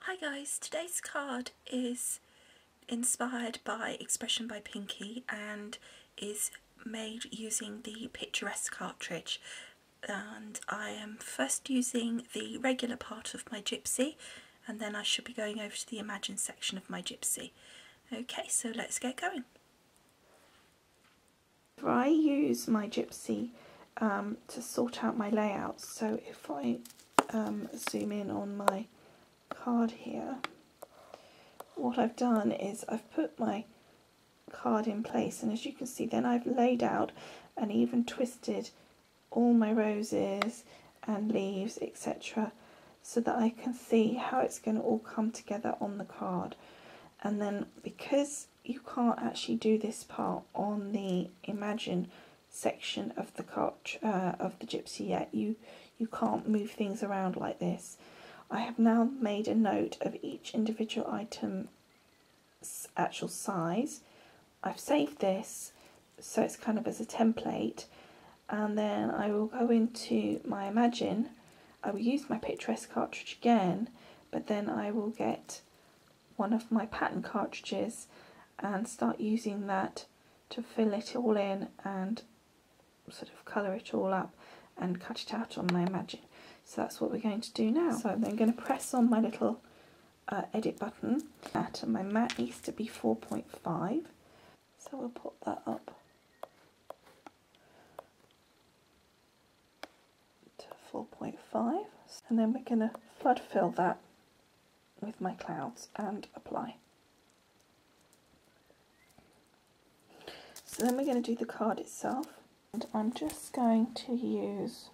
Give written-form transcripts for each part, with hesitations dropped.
Hi guys, today's card is inspired by Expression by Pinky and is made using the Picturesque cartridge, and I am first using the regular part of my Gypsy and then I should be going over to the Imagine section of my Gypsy. Okay, so let's get going. I use my Gypsy to sort out my layouts, so if I zoom in on my card here, what I've done is I've put my card in place, and as you can see then I've laid out and even twisted all my roses and leaves, etc., so that I can see how it's going to all come together on the card. And then, because you can't actually do this part on the Imagine section of the Gypsy yet, you can't move things around like this. I have now made a note of each individual item's actual size. I've saved this so it's kind of as a template, and then I will go into my Imagine. I will use my Picturesque cartridge again, but then I will get one of my pattern cartridges and start using that to fill it all in and sort of colour it all up and cut it out on my Imagine. So that's what we're going to do now. So I'm then going to press on my little edit button, and my mat needs to be 4.5, so we'll put that up to 4.5, and then we're going to flood fill that with my clouds and apply. So then we're going to do the card itself, and I'm just going to use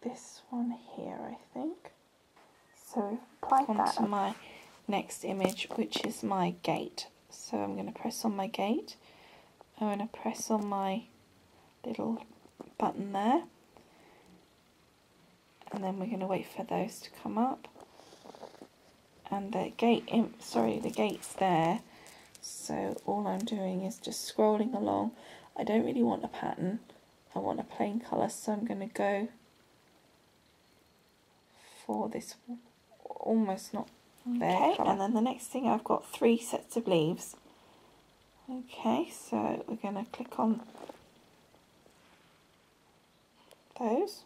this one here, I think. So apply that to my next image, which is my gate. So I'm going to press on my gate, I'm going to press on my little button there, and then we're going to wait for those to come up. And the gate's there, so all I'm doing is just scrolling along. I don't really want a pattern, I want a plain colour, so I'm going to go for this almost not there colour. And then the next thing, I've got 3 sets of leaves. Okay, so we're going to click on those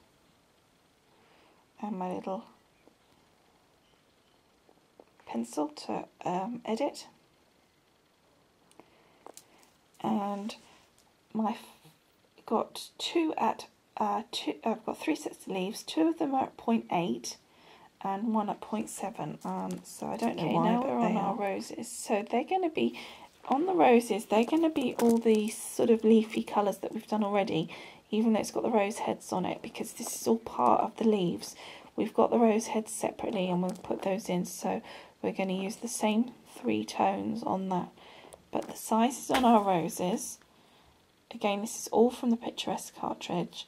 and my little pencil to edit, and I've got 3 sets of leaves. 2 of them are at 0.8 and 1 at 0.7. So I don't know why, now we're on our roses. So they're going to be on the roses. They're going to be all these sort of leafy colours that we've done already, even though it's got the rose heads on it, because this is all part of the leaves. We've got the rose heads separately, and we'll put those in. So we're going to use the same 3 tones on that. But the sizes on our roses, again, this is all from the Picturesque cartridge.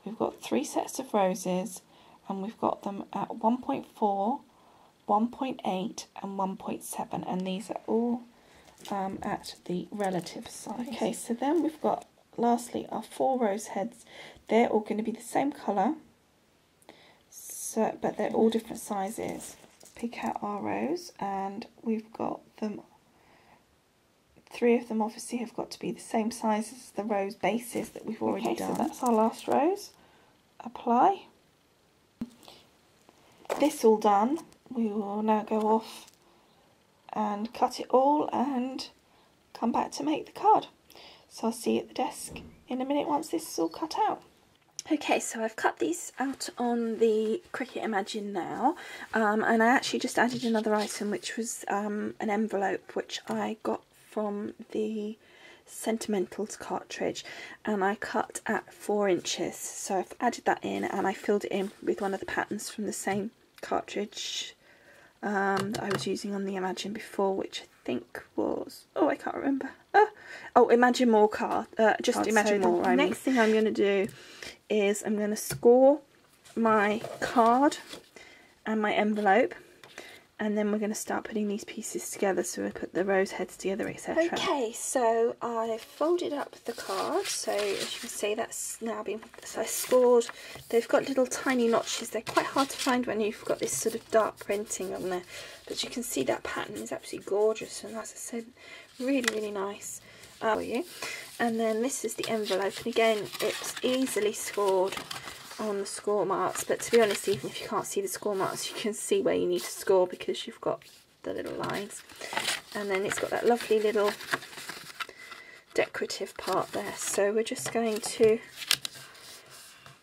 We've got 3 sets of roses, and we've got them at 1.4, 1.8 and 1.7, and these are all at the relative size. Okay, so then we've got, lastly, our 4 rose heads. They're all going to be the same colour, so, but they're all different sizes. Pick out our rose, and we've got them, 3 of them obviously have got to be the same size as the rose bases that we've already done. So that's our last rose. Apply. This all done, we will now go off and cut it all and come back to make the card. So I'll see you at the desk in a minute once this is all cut out. Okay, so I've cut these out on the Cricut Imagine now, and I actually just added another item, which was an envelope which I got from the Sentimentals cartridge, and I cut at 4 inches. So I've added that in, and I filled it in with one of the patterns from the same cartridge that I was using on the Imagine before, which I think was, I can't remember. Imagine More card, just Imagine More. The next thing I'm going to do is I'm going to score my card and my envelope, and then we're going to start putting these pieces together, so we'll put the rose heads together, etc. Okay, so I've folded up the card, so as you can see that's now been, so I scored. They've got little tiny notches. They're quite hard to find when you've got this sort of dark printing on there, but you can see that pattern is absolutely gorgeous, and as I said, really, really nice for you. And then this is the envelope, and again it's easily scored on the score marks, but to be honest, even if you can't see the score marks, you can see where you need to score because you've got the little lines. And then it's got that lovely little decorative part there, so we're just going to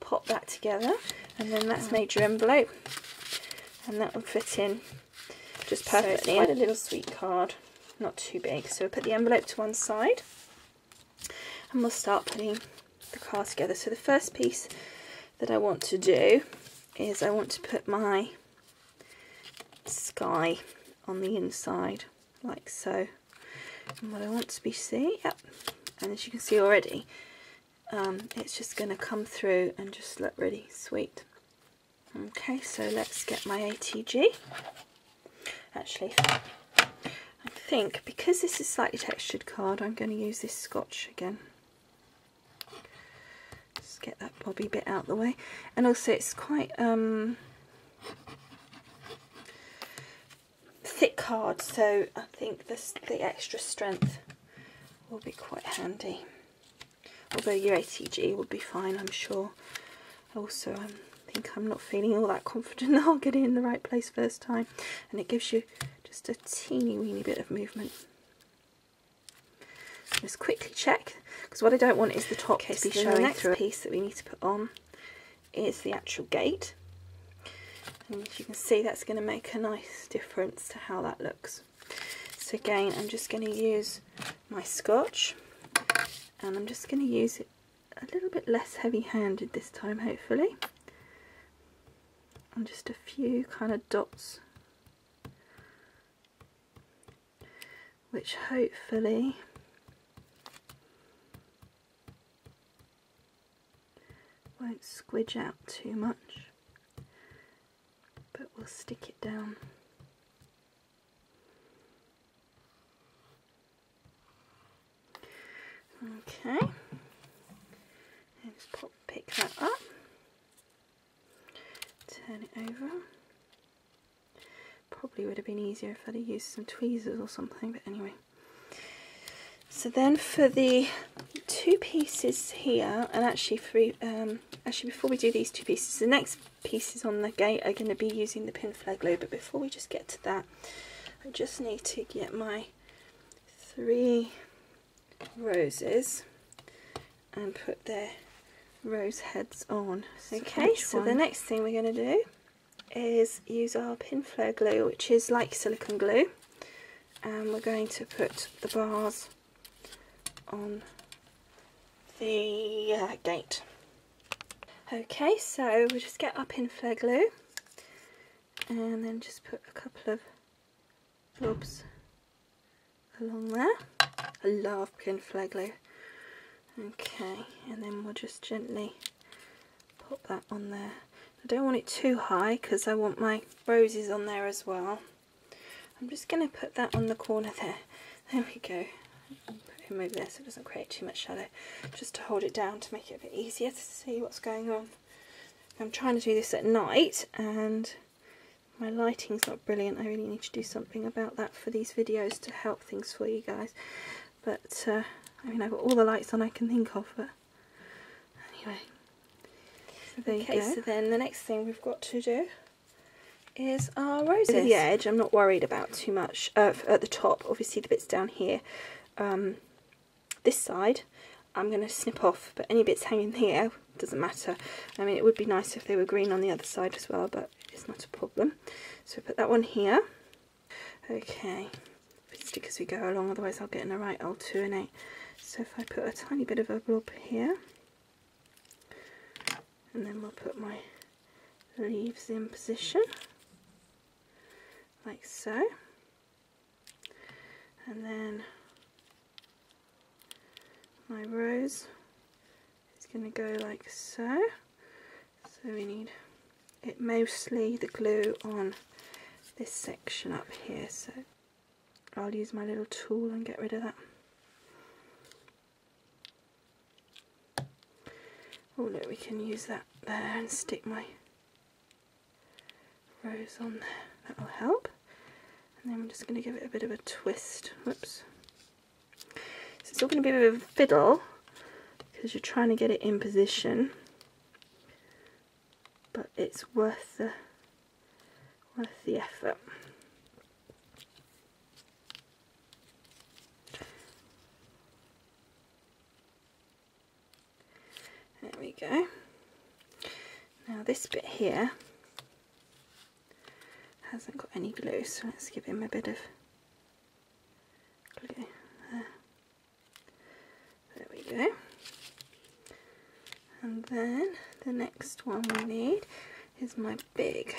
pop that together, and then that's made your envelope, and that will fit in just perfectly. So it's quite a little sweet card, not too big, so we'll put the envelope to one side and we'll start putting the card together. So the first piece that I want to do is I want to put my sky on the inside like so, and what I want to be and as you can see already, it's just going to come through and just look really sweet. Okay, so let's get my ATG. Actually, I think because this is slightly textured card, I'm going to use this Scotch again. Get that bobby bit out the way, and also it's quite thick card, so I think the extra strength will be quite handy, although your ATG will be fine, I'm sure. Also, I think I'm not feeling all that confident that I'll get it in the right place first time, and it gives you just a teeny weeny bit of movement. Just quickly check, because what I don't want is the top to be showing. The next piece that we need to put on is the actual gate, and as you can see, that's going to make a nice difference to how that looks. So again, I'm just going to use my Scotch, and I'm just going to use it a little bit less heavy-handed this time, hopefully, and just a few kind of dots, which hopefully won't squidge out too much, but we'll stick it down. Okay, and just pick that up, turn it over. Probably would have been easier if I'd have used some tweezers or something, but anyway. So then for the two pieces here, and actually before we do these two pieces, the next pieces on the gate are going to be using the pin flare glue, but before we just get to that, I just need to get my 3 roses and put their rose heads on. Okay, so the next thing we're going to do is use our pin flare glue, which is like silicone glue, and we're going to put the bars on the gate. Okay, so we'll just get our pin flare glue and then just put a couple of blobs along there. I love pin flare glue. Okay, and then we'll just gently pop that on there. I don't want it too high because I want my roses on there as well. I'm just going to put that on the corner there. There we go. Move this so it doesn't create too much shadow, just to hold it down to make it a bit easier to see what's going on. I'm trying to do this at night and my lighting's not brilliant. I really need to do something about that for these videos to help things for you guys, but I mean, I've got all the lights on I can think of, but anyway, so there you go. So then the next thing we've got to do is our roses. At the edge I'm not worried about too much. At the top, obviously the bits down here, this side I'm going to snip off, but any bits hanging here doesn't matter. I mean, it would be nice if they were green on the other side as well, but it's not a problem. So put that one here. Okay, stick as we go along, otherwise I'll get in a right old 2 and 8. So if I put a tiny bit of a blob here, and then we'll put my leaves in position like so, and then my rose is going to go like so. So we need it mostly the glue on this section up here, so I'll use my little tool and get rid of that. Oh look, we can use that there and stick my rose on there. That'll help. And then I'm just going to give it a bit of a twist. Whoops. So it's all going to be a bit of a fiddle because you're trying to get it in position, but it's worth the effort. There we go. Now this bit here hasn't got any glue, so let's give him a bit of glue there. There we go. And then the next one we need is my big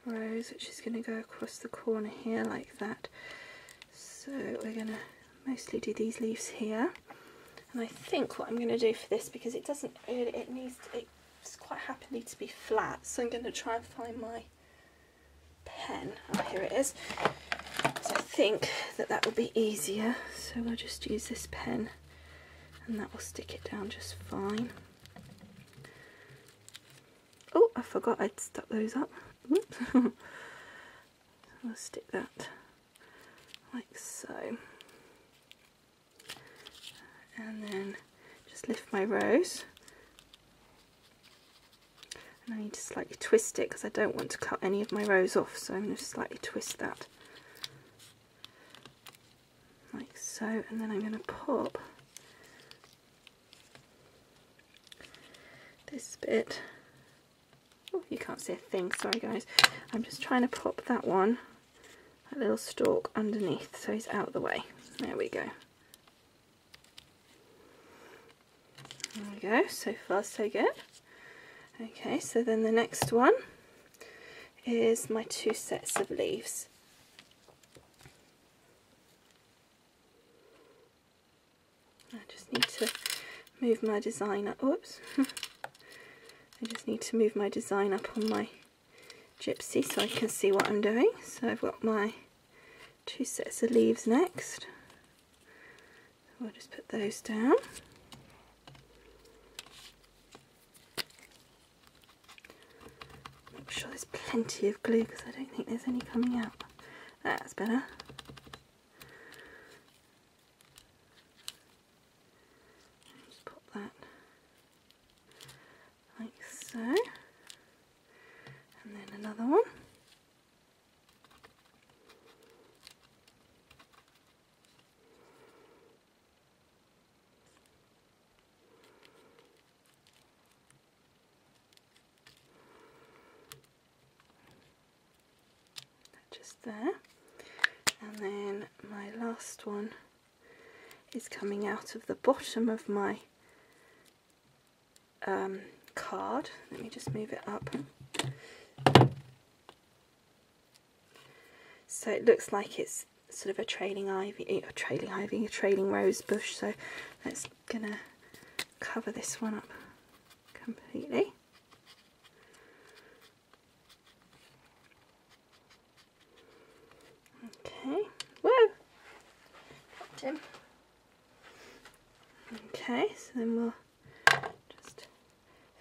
rose, which is going to go across the corner here like that. So we're going to mostly do these leaves here. And I think what I'm going to do for this, because it doesn't, it's quite happily to be flat, so I'm going to try and find my pen. Oh, here it is. So I think that will be easier, so we'll just use this pen and that will stick it down just fine. Oh, I forgot I'd stuck those up. Oops. I'll stick that like so. And then just lift my rose. And I need to slightly twist it because I don't want to cut any of my rose off, so I'm going to slightly twist that. Like so, and then I'm going to pop this bit. Oh, you can't see a thing, sorry guys. I'm just trying to pop that one, that little stalk underneath so he's out of the way. There we go. There we go, so far so good. Okay, so then the next one is my 2 sets of leaves. I just need to move my design up. Whoops. I just need to move my design up on my gypsy so I can see what I'm doing. So I've got my 2 sets of leaves next. So I'll just put those down. Make sure there's plenty of glue because I don't think there's any coming out. That's better. Just pop that like so, and then another one. Just there, and then my last one is coming out of the bottom of my card. Let me just move it up. So it looks like it's sort of a trailing rose bush. So that's gonna cover this one up completely. Okay. Whoa! Popped him. Okay, so then we'll just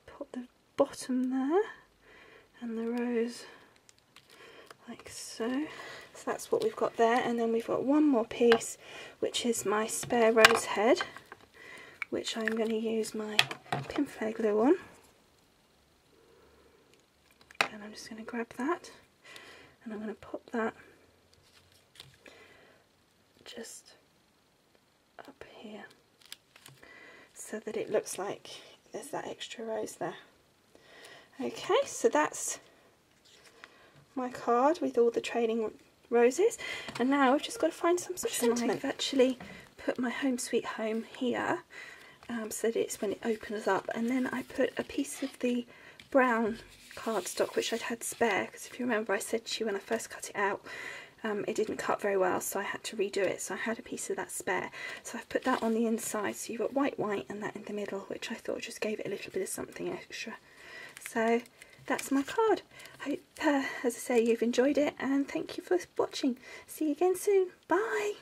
put the bottom there and the rose like so. So that's what we've got there, and then we've got one more piece which is my spare rose head, which I'm going to use my pin flare glue on. And I'm just going to grab that and I'm going to pop that just up here so that it looks like there's that extra rose there. Okay, so that's my card with all the trailing roses, and now I've just got to find some sort of sentiment. I've actually put my Home Sweet Home here so that it's when it opens up, and then I put a piece of the brown cardstock which I'd had spare, because if you remember I said to you when I first cut it out it didn't cut very well, so I had to redo it, so I had a piece of that spare. So I've put that on the inside, so you've got white and that in the middle, which I thought just gave it a little bit of something extra. So that's my card. Hope, as I say, you've enjoyed it, and thank you for watching. See you again soon. Bye.